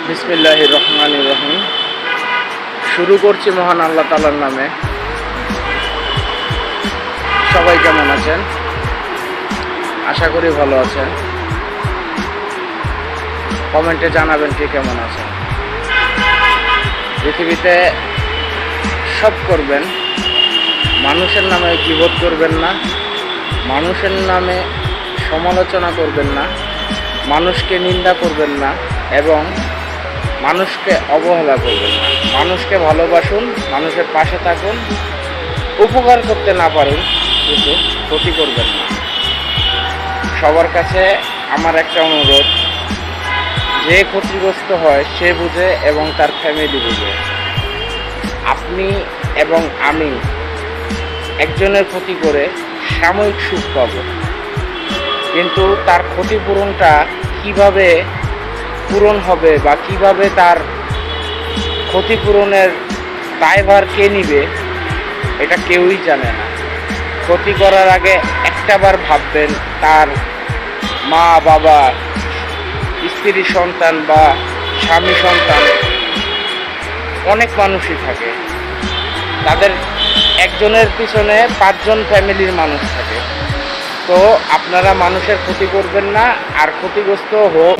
বিসমিল্লাহির রহমানির রহিম। শুরু করছি মহান আল্লাহ তাআলার নামে। সবাই কেমন আছেন? আশা করি ভালো আছেন। কমেন্টে জানাবেন কে কেমন আছেন। পৃথিবীতে সব করবেন, মানুষের নামে গীবত করবেন না, মানুষের নামে সমালোচনা করবেন না, মানুষকে নিন্দা করবেন না এবং মানুষকে অবহেলা করবেন না। মানুষকে ভালোবাসুন, মানুষের পাশে থাকুন, উপকার করতে না পারুন কিন্তু ক্ষতি করবেন না। সবার কাছে আমার একটা অনুরোধ, যে ক্ষতিগ্রস্ত হয় সে বুঝে এবং তার ফ্যামিলি বুঝে। আপনি এবং আমি একজনের ক্ষতি করে সাময়িক সুখ পাব, কিন্তু তার ক্ষতিপূরণটা কিভাবে পূরণ হবে বা কিভাবে তার ক্ষতিপূরণের দায়ভার কে নিবে এটা কেউই জানে না। ক্ষতি করার আগে একটাবার ভাববেন তার মা বাবা, স্ত্রী সন্তান বা স্বামী সন্তান, অনেক মানুষই থাকে, তাদের একজনের পিছনে 5 জন ফ্যামিলির মানুষ থাকে। তো আপনারা মানুষের ক্ষতি করবেন না, আর ক্ষতিগ্রস্ত হোক